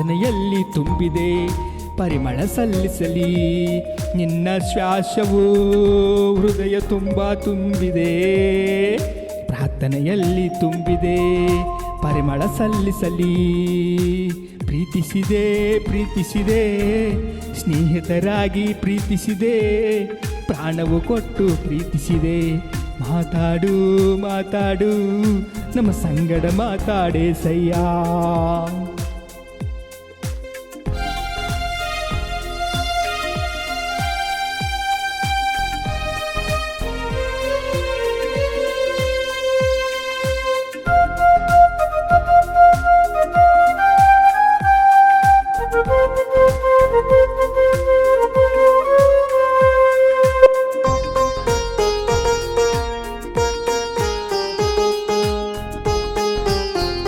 ಪ್ರಾರ್ಥನೆಯಲ್ಲಿ ತುಂಬಿದೆ ಪರಿಮಳ ಸಲ್ಲಿಸಲಿ ನಿನ್ನ ಶ್ವಾಸವು ಹೃದಯ ತುಂಬ ತುಂಬಿದೆ ಪ್ರಾರ್ಥನೆಯಲ್ಲಿ ತುಂಬಿದೆ ಪರಿಮಳ ಸಲ್ಲಿಸಲಿ ಪ್ರೀತಿಸಿದೆ ಪ್ರೀತಿಸಿದೆ ಸ್ನೇಹಿತರಾಗಿ ಪ್ರೀತಿಸಿದೆ ಪ್ರಾಣವು ಕೊಟ್ಟು ಪ್ರೀತಿಸಿದೆ ಮಾತಾಡು ಮಾತಾಡು ನಮ್ಮ ಸಂಗಡ ಮಾತಾಡೇ ಸಯ್ಯ